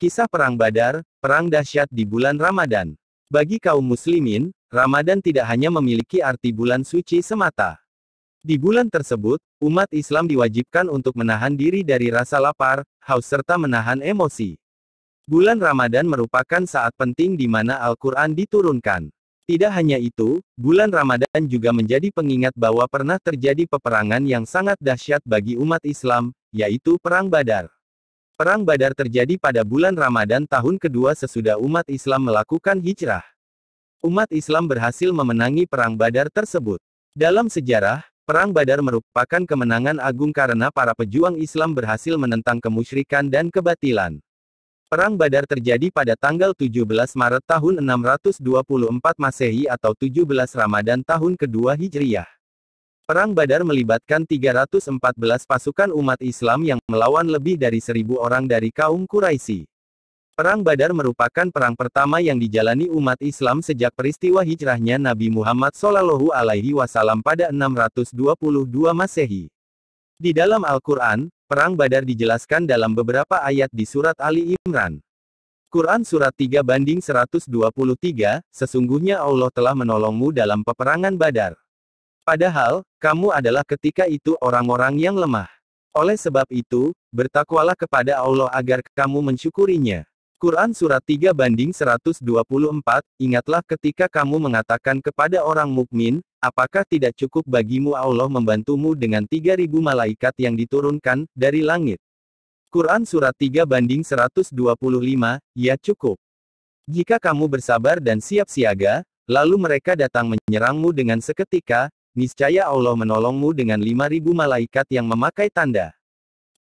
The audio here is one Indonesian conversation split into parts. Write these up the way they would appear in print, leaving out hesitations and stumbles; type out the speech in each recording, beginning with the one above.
Kisah Perang Badar, perang dahsyat di bulan Ramadan. Bagi kaum muslimin, Ramadan tidak hanya memiliki arti bulan suci semata. Di bulan tersebut, umat Islam diwajibkan untuk menahan diri dari rasa lapar, haus serta menahan emosi. Bulan Ramadan merupakan saat penting di mana Al-Quran diturunkan. Tidak hanya itu, bulan Ramadan juga menjadi pengingat bahwa pernah terjadi peperangan yang sangat dahsyat bagi umat Islam, yaitu Perang Badar. Perang Badar terjadi pada bulan Ramadan tahun kedua sesudah umat Islam melakukan hijrah. Umat Islam berhasil memenangi Perang Badar tersebut. Dalam sejarah, Perang Badar merupakan kemenangan agung karena para pejuang Islam berhasil menentang kemusyrikan dan kebatilan. Perang Badar terjadi pada tanggal 17 Maret tahun 624 Masehi atau 17 Ramadan tahun kedua Hijriyah. Perang Badar melibatkan 314 pasukan umat Islam yang melawan lebih dari 1.000 orang dari kaum Quraisy. Perang Badar merupakan perang pertama yang dijalani umat Islam sejak peristiwa hijrahnya Nabi Muhammad SAW pada 622 Masehi. Di dalam Al-Quran, Perang Badar dijelaskan dalam beberapa ayat di surat Ali Imran. Quran Surat 3/123, sesungguhnya Allah telah menolongmu dalam peperangan Badar. Padahal, kamu adalah ketika itu orang-orang yang lemah. Oleh sebab itu, bertakwalah kepada Allah agar kamu mensyukurinya. Quran Surat 3/124, ingatlah ketika kamu mengatakan kepada orang mukmin, apakah tidak cukup bagimu Allah membantumu dengan 3.000 malaikat yang diturunkan dari langit? Quran Surat 3/125, ya cukup. Jika kamu bersabar dan siap siaga, lalu mereka datang menyerangmu dengan seketika, niscaya Allah menolongmu dengan 5.000 malaikat yang memakai tanda.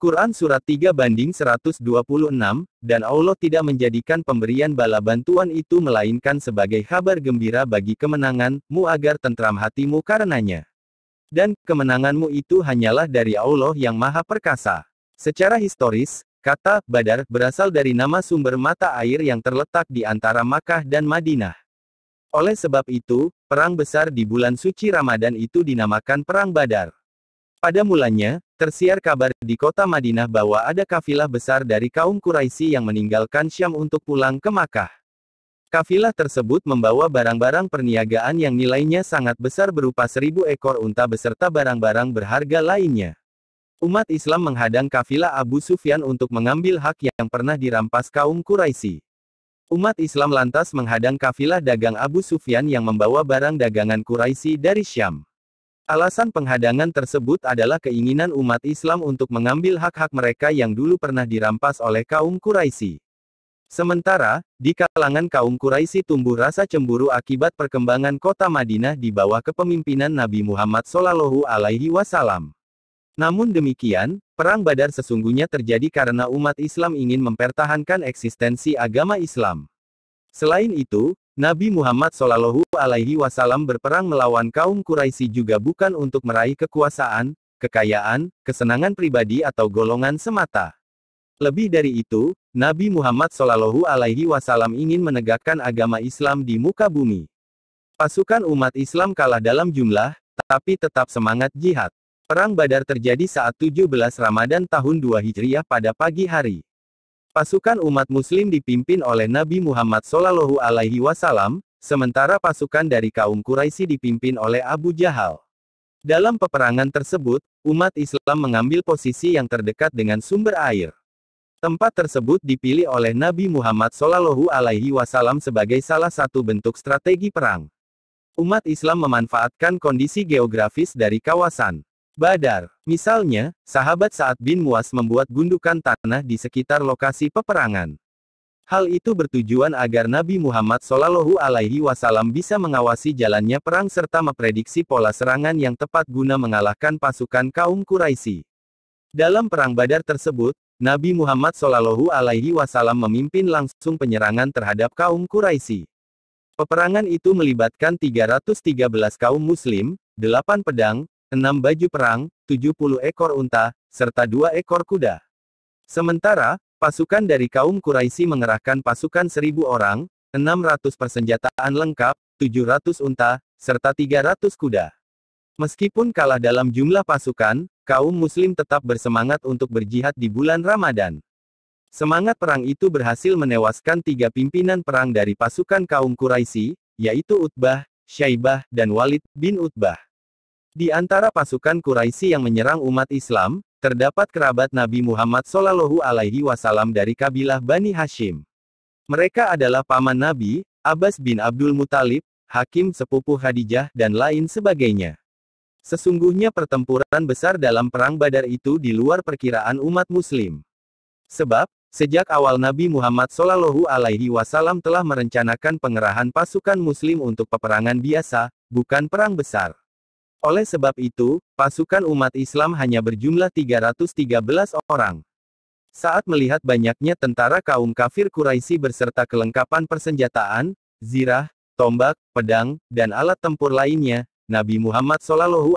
Quran Surat 3/126, dan Allah tidak menjadikan pemberian bala bantuan itu melainkan sebagai kabar gembira bagi kemenanganmu agar tentram hatimu karenanya. Dan kemenanganmu itu hanyalah dari Allah yang Maha Perkasa. Secara historis, kata Badar berasal dari nama sumber mata air yang terletak di antara Makkah dan Madinah. Oleh sebab itu, perang besar di bulan suci Ramadan itu dinamakan Perang Badar. Pada mulanya, tersiar kabar di kota Madinah bahwa ada kafilah besar dari kaum Quraisy yang meninggalkan Syam untuk pulang ke Makkah. Kafilah tersebut membawa barang-barang perniagaan yang nilainya sangat besar berupa 1.000 ekor unta beserta barang-barang berharga lainnya. Umat Islam menghadang kafilah Abu Sufyan untuk mengambil hak yang pernah dirampas kaum Quraisy. Umat Islam lantas menghadang kafilah dagang Abu Sufyan yang membawa barang dagangan Quraisy dari Syam. Alasan penghadangan tersebut adalah keinginan umat Islam untuk mengambil hak-hak mereka yang dulu pernah dirampas oleh kaum Quraisy. Sementara, di kalangan kaum Quraisy tumbuh rasa cemburu akibat perkembangan kota Madinah di bawah kepemimpinan Nabi Muhammad SAW. Namun demikian, Perang Badar sesungguhnya terjadi karena umat Islam ingin mempertahankan eksistensi agama Islam. Selain itu, Nabi Muhammad SAW berperang melawan kaum Quraisy juga bukan untuk meraih kekuasaan, kekayaan, kesenangan pribadi atau golongan semata. Lebih dari itu, Nabi Muhammad SAW ingin menegakkan agama Islam di muka bumi. Pasukan umat Islam kalah dalam jumlah, tapi tetap semangat jihad. Perang Badar terjadi saat 17 Ramadan tahun 2 Hijriah pada pagi hari. Pasukan umat Muslim dipimpin oleh Nabi Muhammad SAW, sementara pasukan dari kaum Quraisy dipimpin oleh Abu Jahal. Dalam peperangan tersebut, umat Islam mengambil posisi yang terdekat dengan sumber air. Tempat tersebut dipilih oleh Nabi Muhammad SAW sebagai salah satu bentuk strategi perang. Umat Islam memanfaatkan kondisi geografis dari kawasan Badar. Misalnya, sahabat Sa'ad bin Mu'adz membuat gundukan tanah di sekitar lokasi peperangan. Hal itu bertujuan agar Nabi Muhammad SAW bisa mengawasi jalannya perang serta memprediksi pola serangan yang tepat guna mengalahkan pasukan kaum Quraisy. Dalam Perang Badar tersebut, Nabi Muhammad SAW memimpin langsung penyerangan terhadap kaum Quraisy. Peperangan itu melibatkan 313 kaum muslim, 8 pedang, 6 baju perang, 70 ekor unta, serta 2 ekor kuda. Sementara, pasukan dari kaum Quraisy mengerahkan pasukan 1.000 orang, 600 persenjataan lengkap, 700 unta, serta 300 kuda. Meskipun kalah dalam jumlah pasukan, kaum muslim tetap bersemangat untuk berjihad di bulan Ramadan. Semangat perang itu berhasil menewaskan 3 pimpinan perang dari pasukan kaum Quraisy, yaitu Utbah, Syaibah, dan Walid bin Utbah. Di antara pasukan Quraisy yang menyerang umat Islam, terdapat kerabat Nabi Muhammad SAW dari kabilah Bani Hashim. Mereka adalah paman Nabi, Abbas bin Abdul Muthalib, Hakim sepupu Khadijah, dan lain sebagainya. Sesungguhnya pertempuran besar dalam Perang Badar itu di luar perkiraan umat Muslim. Sebab, sejak awal Nabi Muhammad SAW telah merencanakan pengerahan pasukan Muslim untuk peperangan biasa, bukan perang besar. Oleh sebab itu, pasukan umat Islam hanya berjumlah 313 orang. Saat melihat banyaknya tentara kaum kafir Quraisy beserta kelengkapan persenjataan, zirah, tombak, pedang, dan alat tempur lainnya, Nabi Muhammad SAW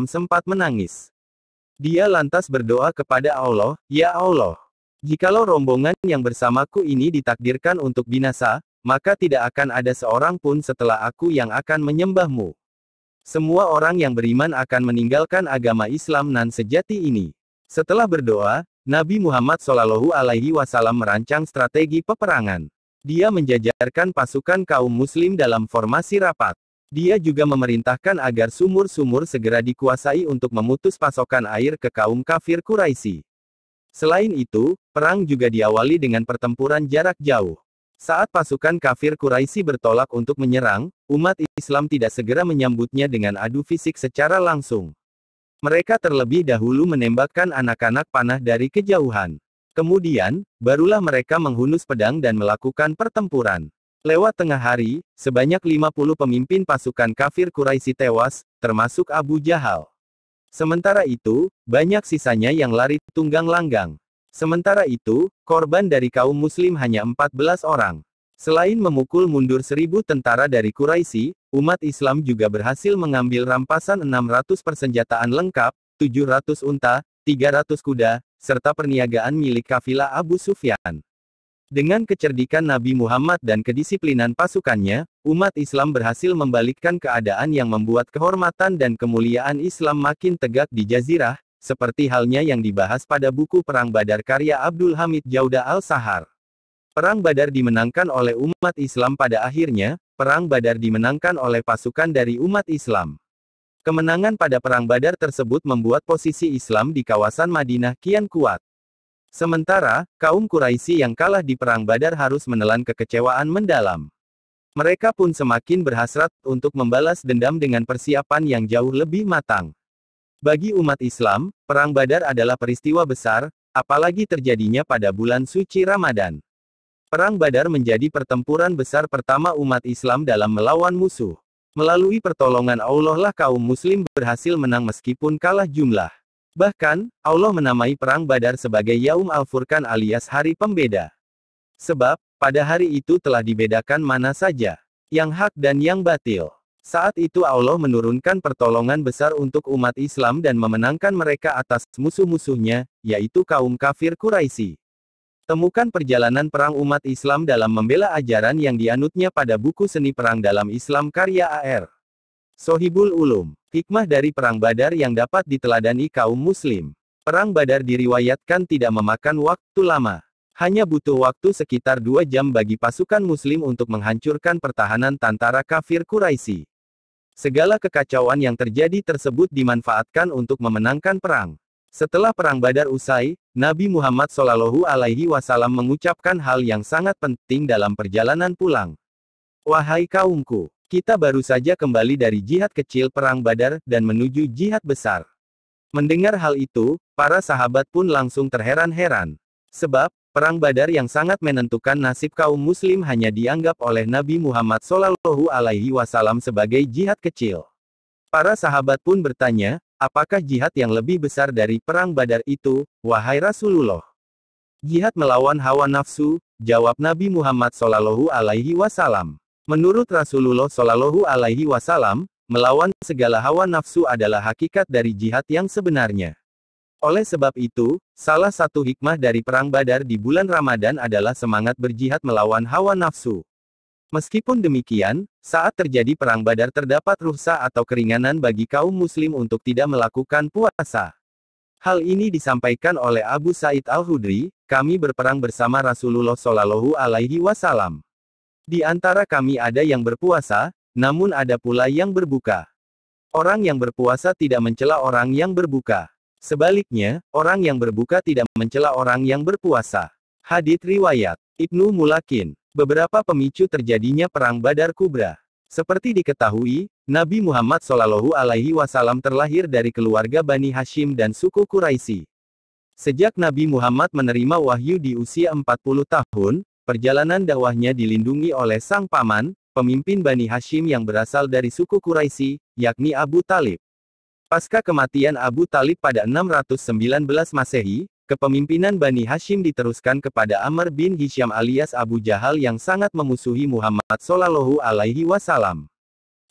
sempat menangis. Dia lantas berdoa kepada Allah, "Ya Allah, jikalau rombongan yang bersamaku ini ditakdirkan untuk binasa, maka tidak akan ada seorang pun setelah aku yang akan menyembahmu. Semua orang yang beriman akan meninggalkan agama Islam nan sejati ini." Setelah berdoa, Nabi Muhammad SAW merancang strategi peperangan. Dia menjajarkan pasukan kaum muslim dalam formasi rapat. Dia juga memerintahkan agar sumur-sumur segera dikuasai untuk memutus pasokan air ke kaum kafir Quraisy. Selain itu, perang juga diawali dengan pertempuran jarak jauh. Saat pasukan kafir Quraisy bertolak untuk menyerang, umat Islam tidak segera menyambutnya dengan adu fisik secara langsung. Mereka terlebih dahulu menembakkan anak-anak panah dari kejauhan. Kemudian, barulah mereka menghunus pedang dan melakukan pertempuran. Lewat tengah hari, sebanyak 50 pemimpin pasukan kafir Quraisy tewas, termasuk Abu Jahal. Sementara itu, banyak sisanya yang lari tunggang langgang. Sementara itu, korban dari kaum muslim hanya 14 orang. Selain memukul mundur 1.000 tentara dari Quraisy, umat Islam juga berhasil mengambil rampasan 600 persenjataan lengkap, 700 unta, 300 kuda, serta perniagaan milik kafilah Abu Sufyan. Dengan kecerdikan Nabi Muhammad dan kedisiplinan pasukannya, umat Islam berhasil membalikkan keadaan yang membuat kehormatan dan kemuliaan Islam makin tegak di Jazirah, seperti halnya yang dibahas pada buku Perang Badar karya Abdul Hamid Jauda Al-Sahar. Perang Badar dimenangkan oleh umat Islam pada akhirnya, Perang Badar dimenangkan oleh pasukan dari umat Islam. Kemenangan pada Perang Badar tersebut membuat posisi Islam di kawasan Madinah kian kuat. Sementara, kaum Quraisy yang kalah di Perang Badar harus menelan kekecewaan mendalam. Mereka pun semakin berhasrat untuk membalas dendam dengan persiapan yang jauh lebih matang. Bagi umat Islam, Perang Badar adalah peristiwa besar, apalagi terjadinya pada bulan suci Ramadan. Perang Badar menjadi pertempuran besar pertama umat Islam dalam melawan musuh. Melalui pertolongan Allah lah kaum muslim berhasil menang meskipun kalah jumlah. Bahkan, Allah menamai Perang Badar sebagai Yaum Al-Furqan alias Hari Pembeda. Sebab, pada hari itu telah dibedakan mana saja yang hak dan yang batil. Saat itu Allah menurunkan pertolongan besar untuk umat Islam dan memenangkan mereka atas musuh-musuhnya, yaitu kaum kafir Quraisy. Temukan perjalanan perang umat Islam dalam membela ajaran yang dianutnya pada buku Seni Perang dalam Islam karya A.R. Sohibul Ulum. Hikmah dari Perang Badar yang dapat diteladani kaum muslim. Perang Badar diriwayatkan tidak memakan waktu lama. Hanya butuh waktu sekitar 2 jam bagi pasukan muslim untuk menghancurkan pertahanan tentara kafir Quraisy. Segala kekacauan yang terjadi tersebut dimanfaatkan untuk memenangkan perang. Setelah Perang Badar usai, Nabi Muhammad SAW mengucapkan hal yang sangat penting dalam perjalanan pulang. "Wahai kaumku, kita baru saja kembali dari jihad kecil Perang Badar dan menuju jihad besar." Mendengar hal itu, para sahabat pun langsung terheran-heran. Sebab, Perang Badar yang sangat menentukan nasib kaum muslim hanya dianggap oleh Nabi Muhammad SAW sebagai jihad kecil. Para sahabat pun bertanya, apakah jihad yang lebih besar dari Perang Badar itu, wahai Rasulullah? Jihad melawan hawa nafsu, jawab Nabi Muhammad SAW. Menurut Rasulullah SAW, melawan segala hawa nafsu adalah hakikat dari jihad yang sebenarnya. Oleh sebab itu, salah satu hikmah dari Perang Badar di bulan Ramadan adalah semangat berjihad melawan hawa nafsu. Meskipun demikian, saat terjadi Perang Badar terdapat rukhsah atau keringanan bagi kaum muslim untuk tidak melakukan puasa. Hal ini disampaikan oleh Abu Sa'id Al-Khudri, kami berperang bersama Rasulullah Shallallahu Alaihi Wasallam. Di antara kami ada yang berpuasa, namun ada pula yang berbuka. Orang yang berpuasa tidak mencela orang yang berbuka. Sebaliknya, orang yang berbuka tidak mencela orang yang berpuasa. Hadits riwayat Ibnu Mulakin. Beberapa pemicu terjadinya Perang Badar Kubra. Seperti diketahui, Nabi Muhammad Shallallahu Alaihi Wasallam terlahir dari keluarga Bani Hashim dan suku Quraisy. Sejak Nabi Muhammad menerima wahyu di usia 40 tahun, perjalanan dakwahnya dilindungi oleh sang paman, pemimpin Bani Hashim yang berasal dari suku Quraisy, yakni Abu Talib. Pasca kematian Abu Talib pada 619 Masehi, kepemimpinan Bani Hashim diteruskan kepada Amr bin Hisham alias Abu Jahal yang sangat memusuhi Muhammad Shallallahu Alaihi Wasallam.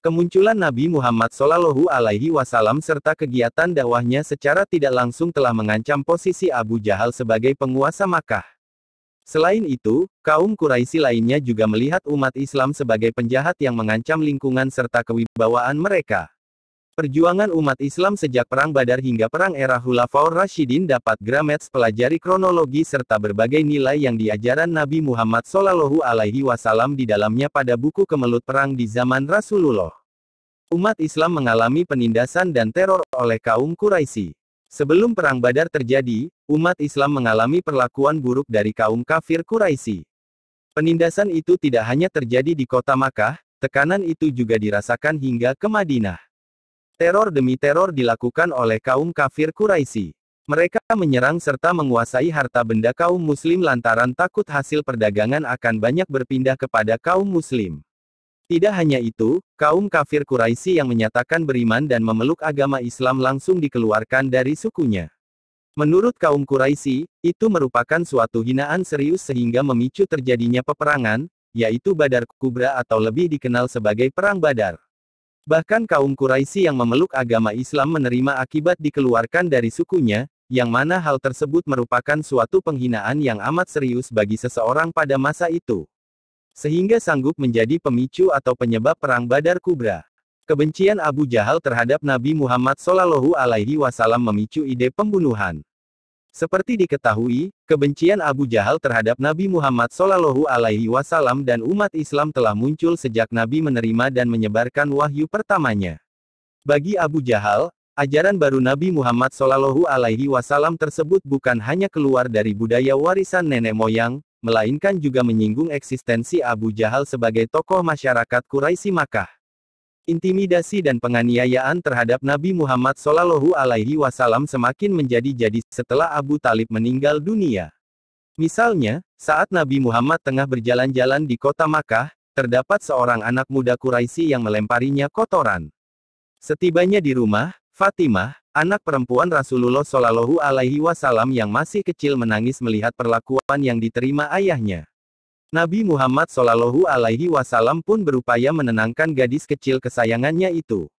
Kemunculan Nabi Muhammad Shallallahu Alaihi Wasallam serta kegiatan dakwahnya secara tidak langsung telah mengancam posisi Abu Jahal sebagai penguasa Makkah. Selain itu, kaum Quraisy lainnya juga melihat umat Islam sebagai penjahat yang mengancam lingkungan serta kewibawaan mereka. Perjuangan umat Islam sejak Perang Badar hingga Perang era Khulafaur Rasyidin dapat Grametz pelajari kronologi serta berbagai nilai yang diajaran Nabi Muhammad Shallallahu Alaihi Wasallam di dalamnya pada buku Kemelut Perang di zaman Rasulullah. Umat Islam mengalami penindasan dan teror oleh kaum Quraisy. Sebelum Perang Badar terjadi, umat Islam mengalami perlakuan buruk dari kaum kafir Quraisy. Penindasan itu tidak hanya terjadi di kota Makkah, tekanan itu juga dirasakan hingga ke Madinah. Teror demi teror dilakukan oleh kaum kafir Quraisy. Mereka menyerang serta menguasai harta benda kaum muslim lantaran takut hasil perdagangan akan banyak berpindah kepada kaum muslim. Tidak hanya itu, kaum kafir Quraisy yang menyatakan beriman dan memeluk agama Islam langsung dikeluarkan dari sukunya. Menurut kaum Quraisy, itu merupakan suatu hinaan serius sehingga memicu terjadinya peperangan, yaitu Badar Kubra atau lebih dikenal sebagai Perang Badar. Bahkan kaum Quraisy yang memeluk agama Islam menerima akibat dikeluarkan dari sukunya, yang mana hal tersebut merupakan suatu penghinaan yang amat serius bagi seseorang pada masa itu. Sehingga sanggup menjadi pemicu atau penyebab Perang Badar Kubra. Kebencian Abu Jahal terhadap Nabi Muhammad Shallallahu Alaihi Wasallam memicu ide pembunuhan. Seperti diketahui, kebencian Abu Jahal terhadap Nabi Muhammad Shallallahu Alaihi Wasallam dan umat Islam telah muncul sejak Nabi menerima dan menyebarkan wahyu pertamanya. Bagi Abu Jahal, ajaran baru Nabi Muhammad Shallallahu Alaihi Wasallam tersebut bukan hanya keluar dari budaya warisan nenek moyang, melainkan juga menyinggung eksistensi Abu Jahal sebagai tokoh masyarakat Quraisy Makkah. Intimidasi dan penganiayaan terhadap Nabi Muhammad Shallallahu Alaihi Wasallam semakin menjadi-jadi setelah Abu Talib meninggal dunia. Misalnya, saat Nabi Muhammad tengah berjalan-jalan di kota Makkah, terdapat seorang anak muda Quraisy yang melemparinya kotoran. Setibanya di rumah, Fatimah, anak perempuan Rasulullah Shallallahu Alaihi Wasallam yang masih kecil menangis melihat perlakuan yang diterima ayahnya. Nabi Muhammad Shallallahu Alaihi Wasallam pun berupaya menenangkan gadis kecil kesayangannya itu.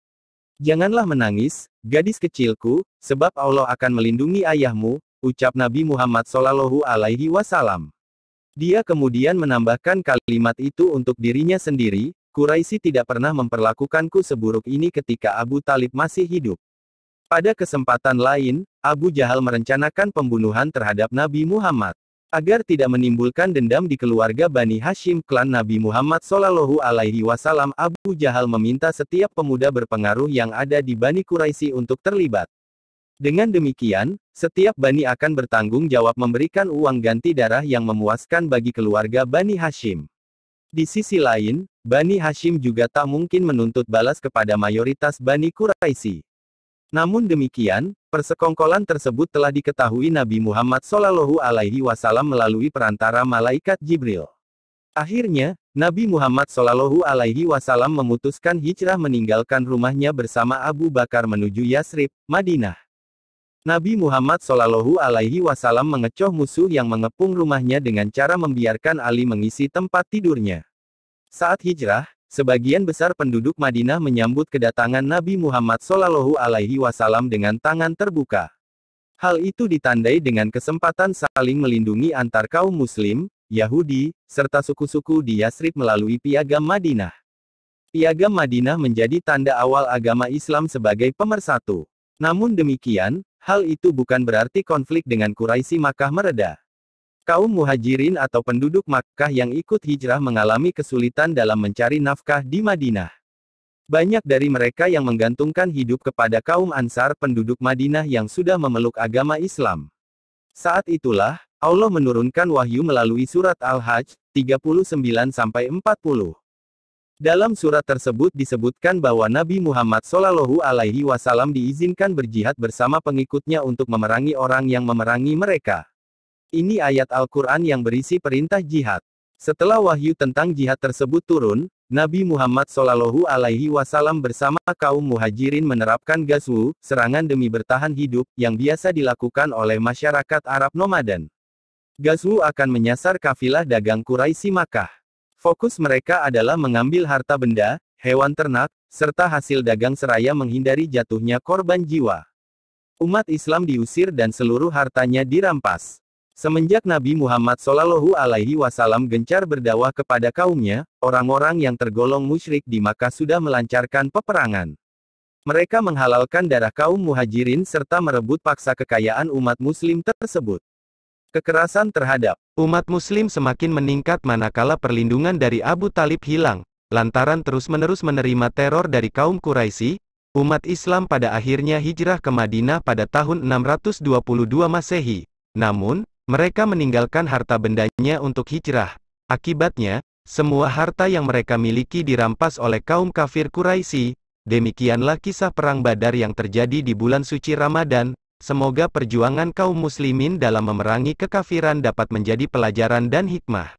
Janganlah menangis, gadis kecilku, sebab Allah akan melindungi ayahmu, ucap Nabi Muhammad Shallallahu Alaihi Wasallam. Dia kemudian menambahkan kalimat itu untuk dirinya sendiri, Quraisy tidak pernah memperlakukanku seburuk ini ketika Abu Talib masih hidup. Pada kesempatan lain, Abu Jahal merencanakan pembunuhan terhadap Nabi Muhammad. Agar tidak menimbulkan dendam di keluarga Bani Hashim klan Nabi Muhammad Shallallahu Alaihi Wasallam, Abu Jahal meminta setiap pemuda berpengaruh yang ada di Bani Quraisy untuk terlibat. Dengan demikian, setiap Bani akan bertanggung jawab memberikan uang ganti darah yang memuaskan bagi keluarga Bani Hashim. Di sisi lain, Bani Hashim juga tak mungkin menuntut balas kepada mayoritas Bani Quraisy. Namun demikian, persekongkolan tersebut telah diketahui Nabi Muhammad Shallallahu Alaihi Wasallam melalui perantara malaikat Jibril. Akhirnya, Nabi Muhammad Shallallahu Alaihi Wasallam memutuskan hijrah meninggalkan rumahnya bersama Abu Bakar menuju Yasrib, Madinah. Nabi Muhammad Shallallahu Alaihi Wasallam mengecoh musuh yang mengepung rumahnya dengan cara membiarkan Ali mengisi tempat tidurnya. Saat hijrah, sebagian besar penduduk Madinah menyambut kedatangan Nabi Muhammad Shallallahu Alaihi Wasallam dengan tangan terbuka. Hal itu ditandai dengan kesempatan saling melindungi antar kaum Muslim, Yahudi, serta suku-suku di Yasrib melalui Piagam Madinah. Piagam Madinah menjadi tanda awal agama Islam sebagai pemersatu. Namun demikian, hal itu bukan berarti konflik dengan Quraisy Makkah mereda. Kaum Muhajirin atau penduduk Makkah yang ikut hijrah mengalami kesulitan dalam mencari nafkah di Madinah. Banyak dari mereka yang menggantungkan hidup kepada kaum Ansar penduduk Madinah yang sudah memeluk agama Islam. Saat itulah, Allah menurunkan wahyu melalui surat Al-Hajj, 39-40. Dalam surat tersebut disebutkan bahwa Nabi Muhammad SAW diizinkan berjihad bersama pengikutnya untuk memerangi orang yang memerangi mereka. Ini ayat Al-Quran yang berisi perintah jihad. Setelah wahyu tentang jihad tersebut turun, Nabi Muhammad SAW bersama kaum muhajirin menerapkan ghazwu, serangan demi bertahan hidup, yang biasa dilakukan oleh masyarakat Arab nomaden. Ghazwu akan menyasar kafilah dagang Quraisy Makkah. Fokus mereka adalah mengambil harta benda, hewan ternak, serta hasil dagang seraya menghindari jatuhnya korban jiwa. Umat Islam diusir dan seluruh hartanya dirampas. Semenjak Nabi Muhammad SAW gencar berdakwah kepada kaumnya, orang-orang yang tergolong musyrik di Makkah sudah melancarkan peperangan. Mereka menghalalkan darah kaum muhajirin serta merebut paksa kekayaan umat muslim tersebut. Kekerasan terhadap umat muslim semakin meningkat manakala perlindungan dari Abu Talib hilang. Lantaran terus-menerus menerima teror dari kaum Quraisy, umat Islam pada akhirnya hijrah ke Madinah pada tahun 622 Masehi. Namun, mereka meninggalkan harta bendanya untuk hijrah. Akibatnya, semua harta yang mereka miliki dirampas oleh kaum kafir Quraisy. Demikianlah kisah perang Badar yang terjadi di bulan suci Ramadan. Semoga perjuangan kaum muslimin dalam memerangi kekafiran dapat menjadi pelajaran dan hikmah.